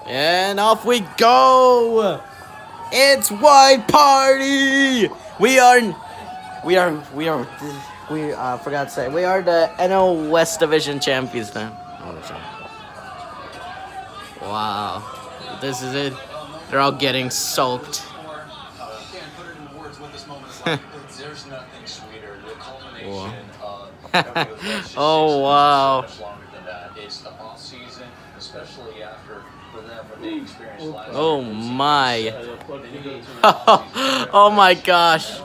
And off we go! It's White Party! Forgot to say, we are the NL West Division champions now. Wow. This is it. They're all getting soaked. There's nothing sweeter. The culmination of oh wow. much longer than that. It's the off season, especially after for them what they experienced last oh year. My. Oh my gosh.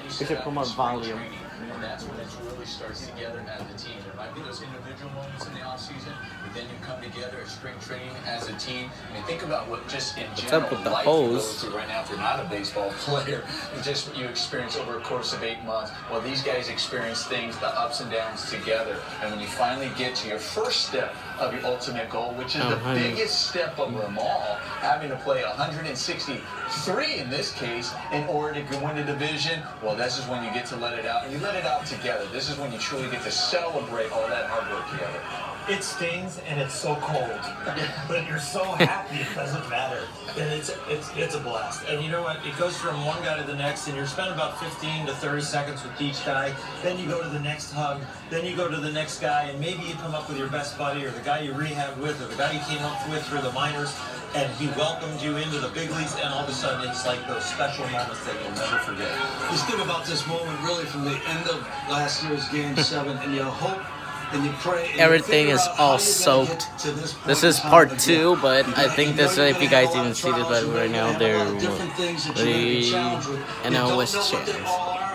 We should put more volume. And that's when it really starts together as a team. There might be those individual moments in the off season, but then you come together at spring training as a team. I mean, think about what just in general up with the life hose? you go through right now if you're not a baseball player. Just what you experience over a course of 8 months. Well, these guys experience things, the ups and downs together. And when you finally get to your first step of your ultimate goal, which is the biggest step of them all, having to play 163 in this case in order to win the division, well, this is when you get to let it out. And you let it out together. This is when you truly get to celebrate all that hard work together. It stings and it's so cold, but you're so happy it doesn't matter. And it's a blast. And you know what? It goes from one guy to the next, and you're spending about 15 to 30 seconds with each guy. Then you go to the next hug. Then you go to the next guy, and maybe you come up with your best buddy or the guy you rehabbed with or the guy you came up with through the minors, and he welcomed you into the big leagues, and all of a sudden it's like those special moments that you'll never forget. Just think about this moment really from the end of last year's Game 7, and you hope and you pray. And everything is all soaked. This is part 2, but I think this, if you guys didn't see this, but right now they're the NL West champions.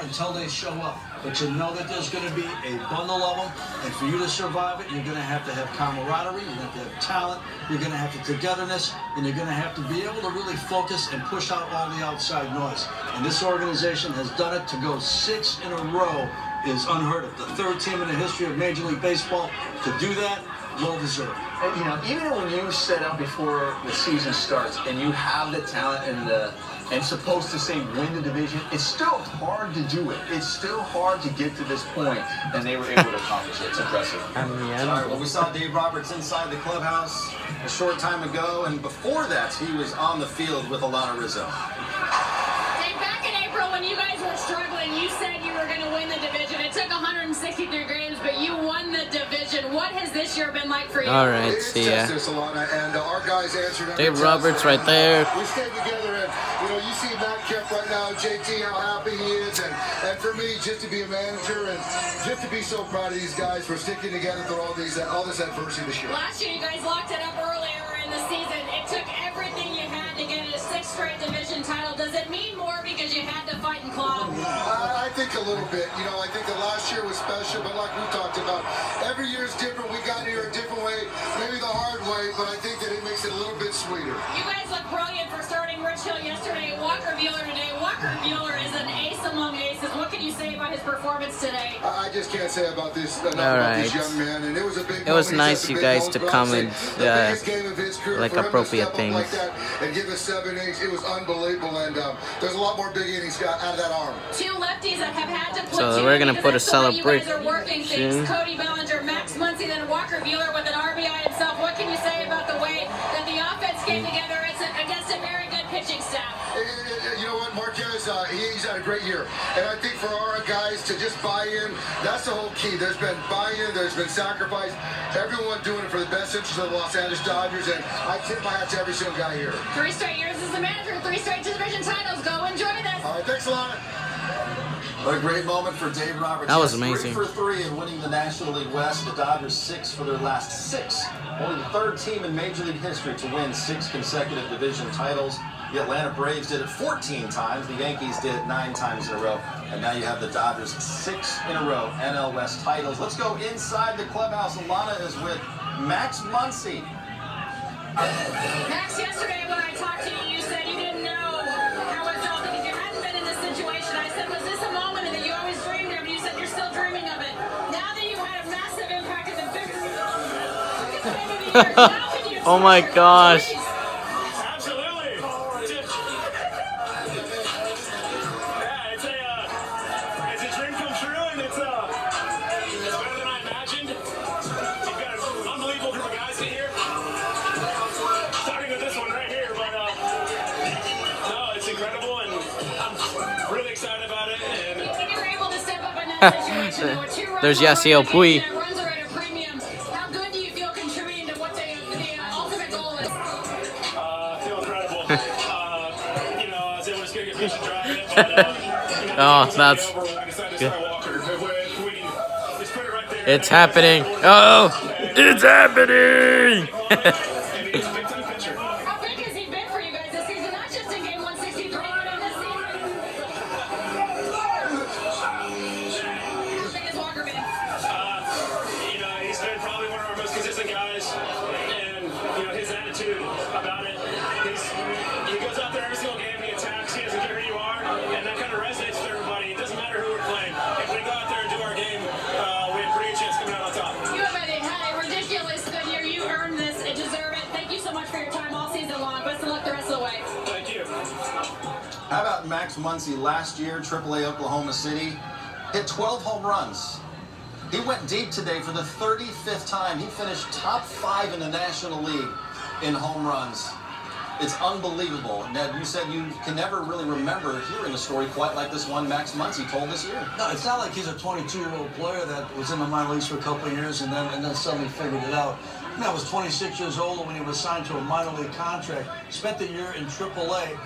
Until they show up. But you know that there's going to be a bundle of them, and for you to survive it, you're going to have camaraderie, you're going to have to have talent, you're going to have to togetherness, and you're going to have to be able to really focus and push out all the outside noise. And this organization has done it. To go 6 in a row is unheard of. The 3rd team in the history of Major League Baseball to do that, well deserved. And, you know, even when you set out before the season starts and you have the talent and supposed to say win the division, it's still hard to do it. It's still hard to get to this point, and they were able to accomplish it. It's impressive. All right, well, we saw Dave Roberts inside the clubhouse a short time ago, and before that, he was on the field with Alana Rizzo. Dave, back in April when you guys were struggling, you said you were going to win the division. It took 163 games, but you won the division. What has this year been like for you? All right, see ya. And our guys answered Dave Roberts right there. We stayed together, and you know, you see Matt Kemp right now, JT, how happy he is, and for me, just to be a manager and just to be so proud of these guys for sticking together through all this adversity this year. Last year, you guys locked it up earlier in the season. It took everything you had to get a 6th straight division title. Does it mean more because you had to fight and claw? I think a little bit. You know, I think the last year was special, but like we talked about, every year is different. We got here a different way, maybe the hard way, but I think that it makes it a little bit sweeter. You guys look brilliant for starting Rich Hill yesterday, Walker Buehler today. Walker Buehler is an ace among aces. What can you say about his performance today? I just can't say about this about this young man, and it was a big. It was nice, you guys, to comment like appropriate things. Like that and give us 7 innings. It was unbelievable, and there's a lot more big innings out of that arm. 2 lefties that have had to put So we're gonna put a celebration. Cody Bellinger, Max Muncy, then Walker Buehler with an RBI himself. What can you say about the way that the offense came together against a very good pitching staff? You know what, Marquez, he's had a great year. And I think for our guys to just buy in, that's the whole key. There's been buy-in, there's been sacrifice. Everyone doing it for the best interest of the Los Angeles Dodgers, and I tip my hat to every single guy here. 3 straight years as the manager, 3 straight division titles. Go enjoy this. All right, thanks a lot. What a great moment for Dave Roberts. That was amazing. 3 for 3 in winning the National League West. The Dodgers 6 for their last 6. Only the 3rd team in Major League history to win 6 consecutive division titles. The Atlanta Braves did it 14 times. The Yankees did it 9 times in a row. And now you have the Dodgers 6 in a row NL West titles. Let's go inside the clubhouse. Alana is with Max Muncy. Max, yesterday when I talked to you, you said you didn't know how it felt because you hadn't been in this situation. I said, was this a moment that you always dreamed of? And you said you're still dreaming of it. Now that you had a massive impact in the biggest end of the year, now can you Oh my gosh. Absolutely. Yeah, it's a dream come true, and it's better than I imagined. You've got an unbelievable group of guys in here. There's Yasiel Puig. How good do you feel contributing to what the ultimate goal is? Feel incredible. You know, I was able to get fish and drive it, but Oh, that's good. It's happening. Oh, it's happening. How big has he been for you guys this season? Not just in game 163, but in this season. How big has Walker been? You know, he's been probably one of our most consistent guys, and you know his attitude about it. He goes out there every single game, he attacks, he doesn't care who you are, and that kind of resonates with everybody. It doesn't matter who we're playing. If we go out there and do our game, we have a pretty good chance coming out on top. You have had a ridiculous good year. You earned this and deserve it. Thank you so much for your time all season long. Best of luck the rest of the way. Thank you. How about Max Muncy last year, AAA Oklahoma City, hit 12 home runs. He went deep today for the 35th time. He finished top 5 in the National League in home runs. It's unbelievable. Ned, you said you can never really remember hearing a story quite like this one Max Muncy told this year. No, it's not like he's a 22-year-old player that was in the minor leagues for a couple of years and then suddenly figured it out. He was 26 years old when he was signed to a minor league contract, spent the year in AAA,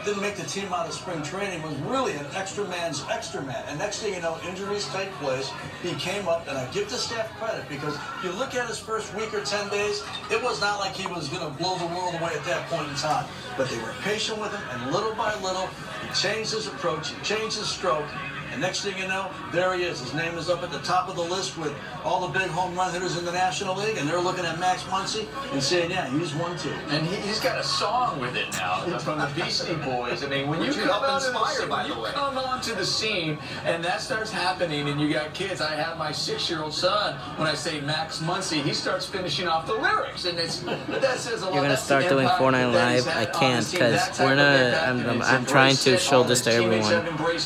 didn't make the team out of spring training, was really an extra man's extra man. And next thing you know, injuries take place. He came up, and I give the staff credit because you look at his first week or 10 days, it was not like he was going to blow the world away at that point in time. But they were patient with him, and little by little, he changed his approach, he changed his stroke. And next thing you know, there he is. His name is up at the top of the list with all the big home run hitters in the National League, and they're looking at Max Muncy and saying, yeah, he's one too. And he's got a song with it now from the Beastie Boys. I mean, when you come onto the scene and that starts happening and you got kids, I have my 6-year-old son, when I say Max Muncy, he starts finishing off the lyrics. And that says a lot. You're gonna start doing Fortnite Live? I can't because we're not. I'm trying to show this to everyone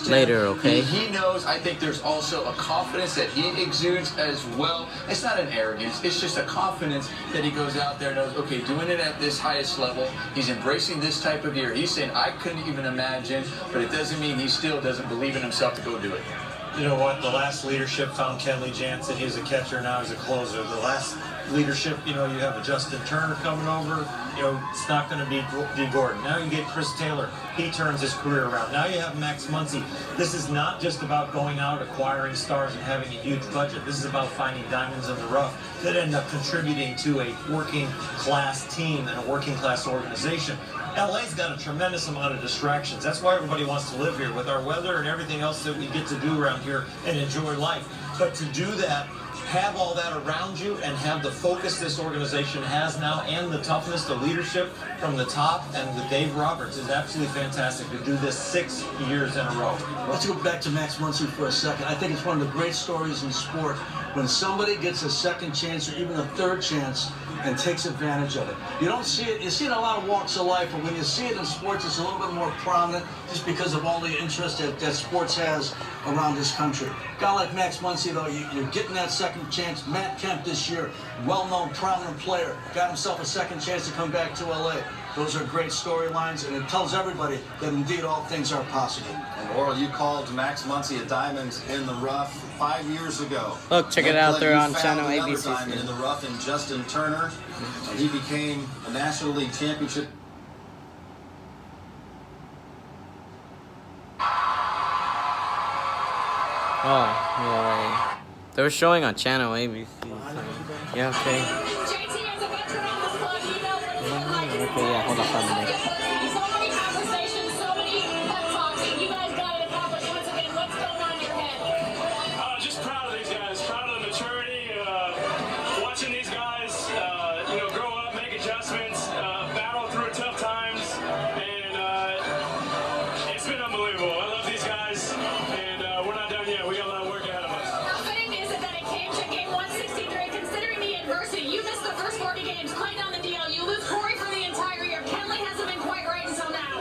later, okay? He knows. I think there's also a confidence that he exudes as well. It's not an arrogance. It's just a confidence that he goes out there and knows, okay, doing it at this highest level. He's embracing this type of year. He's saying, I couldn't even imagine, but it doesn't mean he still doesn't believe in himself to go do it. You know what? The last leadership found Kenley Jansen. He's a catcher, now he's a closer. The last leadership, you know, you have a Justin Turner coming over. You know, it's not going to be D. Gordon. Now you get Chris Taylor. He turns his career around. Now you have Max Muncy. This is not just about going out, acquiring stars, and having a huge budget. This is about finding diamonds in the rough that end up contributing to a working-class team and a working-class organization. LA's got a tremendous amount of distractions. That's why everybody wants to live here with our weather and everything else that we get to do around here and enjoy life. But to do that, have all that around you and have the focus this organization has now and the toughness, the leadership from the top and with Dave Roberts is absolutely fantastic to do this 6 years in a row. Let's go back to Max Muncy for a second. I think it's one of the great stories in sport when somebody gets a second chance or even a third chance and takes advantage of it. You don't see it, you see it in a lot of walks of life, but when you see it in sports, it's a little bit more prominent just because of all the interest that sports has around this country. A guy like Max Muncy, though, you're getting that second chance. Matt Kemp this year, well-known, prominent player, got himself a second chance to come back to LA. Those are great storylines, and it tells everybody that indeed all things are possible. And Laurel, you called Max Muncy a diamond in the rough 5 years ago. Look, check it out there on channel ABC. Diamond in the rough in Justin Turner. And he became a National League championship. Oh, yeah. They were showing on channel ABC. Yeah, okay. JT, as a veteran on this club, you know what it's been like. Okay, yeah, hold on for a minute. So many conversations, so many pep talks, and you guys got it accomplished once again. What's going on in your head? Just proud of these guys, proud of the maturity, watching these guys, you know, grow up, make adjustments, battle through tough times, and it's been unbelievable. I love these guys, and we're not done yet. We got a lot of work ahead of us. How fitting is it that it came to game 163, considering the adversity? You missed the first 40 games, Clay down the DL, you lose Corey for the entire year. Kenley hasn't been quite right until now.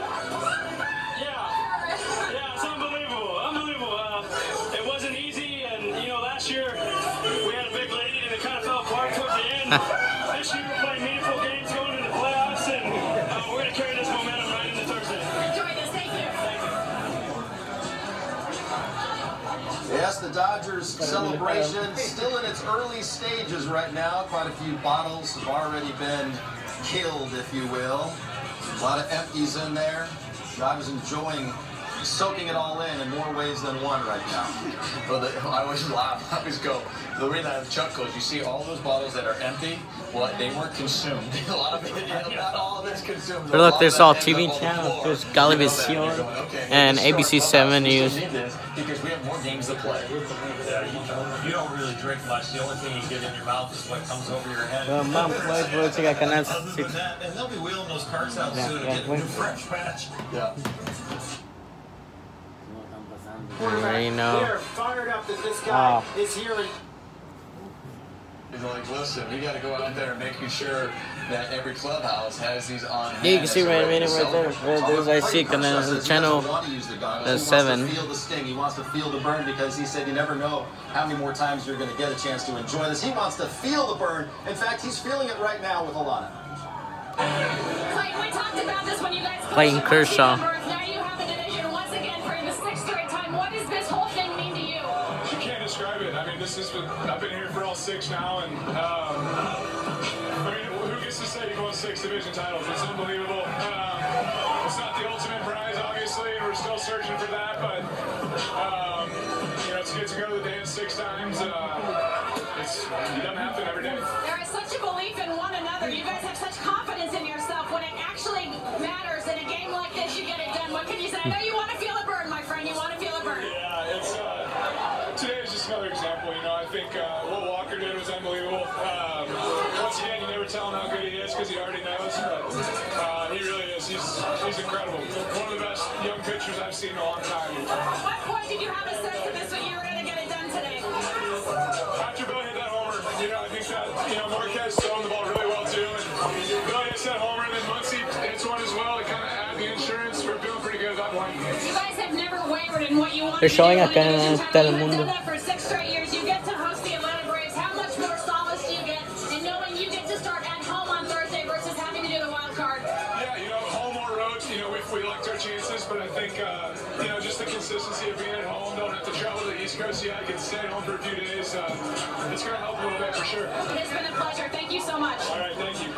Yeah, it's unbelievable, unbelievable. It wasn't easy, and you know, last year we had a big lead, and it kind of fell apart towards the end. This year we're playing meaningful games going into the playoffs, and we're going to carry this momentum right into Thursday. Enjoy this, thank you. Yes, the Dodgers celebration still in its early stages right now. Quite a few bottles have already been killed, if you will. A lot of empties in there. Dodgers enjoying soaking it all in more ways than one right now. Well, I always laugh. I always go, the reason I have chuckles, you see all those bottles that are empty, well, they weren't consumed. A lot of it, not all of it's consumed. But look, there's all TV channels. There's Galivisión and ABC 7 News. Because we have more games to play. Yeah, you don't really drink much. The only thing you get in your mouth is what comes over your head. Mom, voy a checar Canal Other than 6. that, and they'll be wheeling those carts out soon to get a new fresh batch. Yeah. You already know. They're fired up that this guy is here. He's like, listen, we got to go out there and making sure that every clubhouse has these on hand. Yeah, you can see right there. There's I see Canal channel 7. He wants to feel the sting. He wants to feel the burn because he said you never know how many more times you're going to get a chance to enjoy this. He wants to feel the burn. In fact, he's feeling it right now with Alana. Clayton, we talked about this when you guys Clayton Kershaw. Now you have the division once again for the 6th straight time. What does this whole thing mean to you? You can't describe it. I mean, I've been here for all 6 now, and I mean, who gets to say you won 6 division titles? It's unbelievable. It's not the ultimate prize, obviously, and we're still searching for that, but you know, it's good to go to the dance 6 times. It doesn't happen every day. There is such a belief in one another. You guys have such confidence in yourself. When it actually matters in a game like this, you get it done. What can you say? I know you want to feel a burn, my friend. You want to feel a burn. Yeah, it's today is just another example. You know, I think what Walker did was unbelievable. Once again, you never tell him how good he is because he already knows. But he really is. He's incredible. One of the best young pitchers I've seen in a long time. At what point did you have a sense of this that you were going to get it done today? After Billy hit that homer, you know, I think that, you know, Marquez throwing the ball really well too. And Billy hits that homer, and then Muncy hits one as well to kind of add the insurance. We're feeling pretty good at that point. You guys have never wavered in what you want They're to showing do. acá en Telemundo. You've done that for 6 straight years. You get to host the Atlanta Braves. How much more solace do you get in knowing you get to start at home on Thursday versus having to do the wild card? Yeah, you know, home or road, you know, we liked our chances, but I think, you know, just the consistency of being at home, don't have to travel to the East Coast yet, I can stay at home for a few days. It's going to help a little bit for sure. It's been a pleasure. Thank you so much. All right, thank you.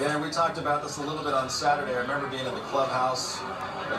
Yeah, we talked about this a little bit on Saturday. I remember being in the clubhouse.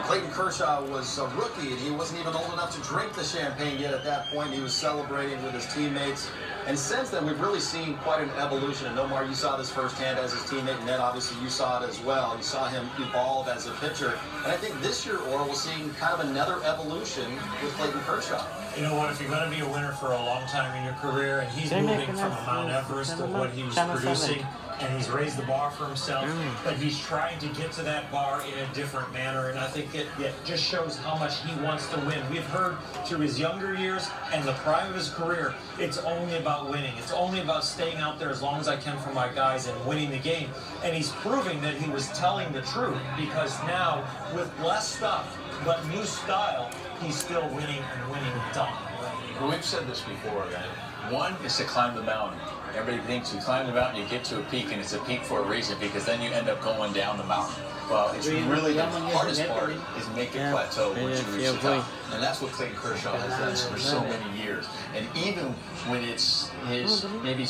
Clayton Kershaw was a rookie, and he wasn't even old enough to drink the champagne yet at that point. He was celebrating with his teammates. And since then, we've really seen quite an evolution. And Nomar, you saw this firsthand as his teammate, and then obviously you saw it as well. You saw him evolve as a pitcher. And I think this year, Orr, we're seeing kind of another evolution with Clayton Kershaw. You know what, if you're going to be a winner for a long time in your career, and he's moving from Mount Everest of what he was producing, and he's raised the bar for himself, but he's trying to get to that bar in a different manner, and I think it just shows how much he wants to win. We've heard through his younger years and the prime of his career, it's only about winning. It's only about staying out there as long as I can for my guys and winning the game. And he's proving that he was telling the truth, because now, with less stuff, but new style, he's still winning and winning a ton. Well, we've said this before, right? One is to climb the mountain. Everybody thinks you climb the mountain, you get to a peak, and it's a peak for a reason, because then you end up going down the mountain. Well, it's really the hardest part is make it plateau once you reach the top. And that's what Clayton Kershaw has done for so many years. And even when it's his maybe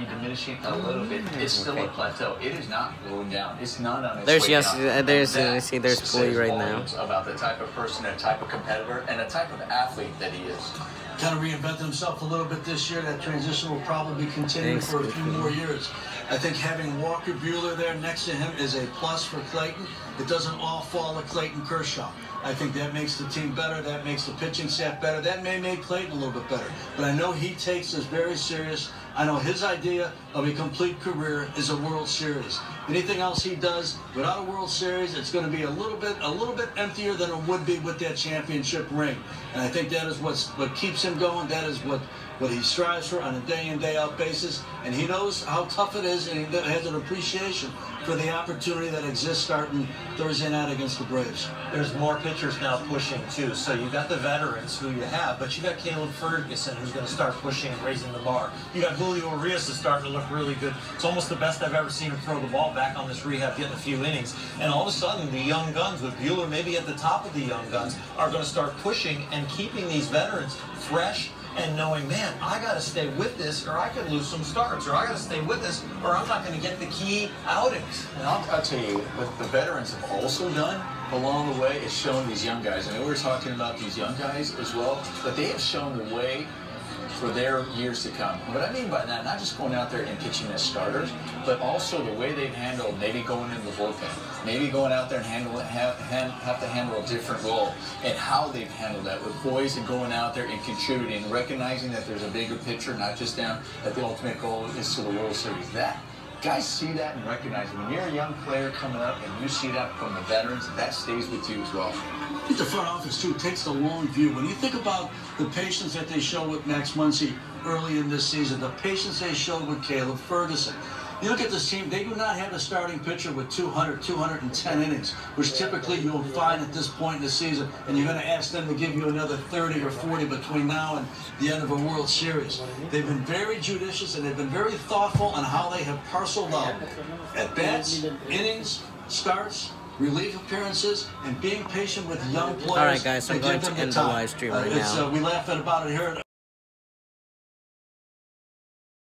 diminishing a little bit, it's still a plateau. It is not going down. It's not on its way down. There's Pulley right now. About the type of person, a type of competitor, and a type of athlete that he is. Kind of reinvented himself a little bit this year. That transition will probably continue for a few more years. I think having Walker Buehler there next to him is a plus for Clayton. It doesn't all fall to Clayton Kershaw. I think that makes the team better. That makes the pitching staff better. That may make Clayton a little bit better. But I know he takes this very serious. I know his idea of a complete career is a World Series. Anything else he does without a World Series, it's going to be a little bit emptier than it would be with that championship ring. And I think that is what keeps him going. That is what he strives for on a day-in, day-out basis. And he knows how tough it is, and he has an appreciation for the opportunity that exists starting Thursday night against the Braves. There's more pitchers now pushing too. So you got the veterans who you have, but you got Caleb Ferguson who's going to start pushing and raising the bar. You got Julio Urias is starting to look really good. It's almost the best I've ever seen him throw the ball back on this rehab, getting a few innings. And all of a sudden, the young guns, with Buehler maybe at the top of the young guns, are going to start pushing and keeping these veterans fresh and knowing, man, I got to stay with this or I could lose some starts, or I got to stay with this or I'm not going to get the key outings. And I'll tell you, what the veterans have also done along the way is shown these young guys. I know we're talking about these young guys as well, but they have shown the way for their years to come. What I mean by that, not just going out there and pitching as starters, but also the way they've handled maybe going into the bullpen, maybe going out there and have to handle a different role, and how they've handled that with boys and going out there and contributing, recognizing that there's a bigger picture, not just down that the ultimate goal is to the World Series. That guys see that and recognize it. When you're a young player coming up and you see that from the veterans, that stays with you as well. I think the front office, too, takes the long view. When you think about the patience that they showed with Max Muncy early in this season, the patience they showed with Caleb Ferguson, you look at this team, they do not have a starting pitcher with 200, 210 innings, which typically you'll find at this point in the season, and you're going to ask them to give you another 30 or 40 between now and the end of a World Series. They've been very judicious, and they've been very thoughtful on how they have parceled out at-bats, innings, starts, relief appearances, and being patient with young players. All right, guys, I'm going to end the live stream right now. We laugh about it here.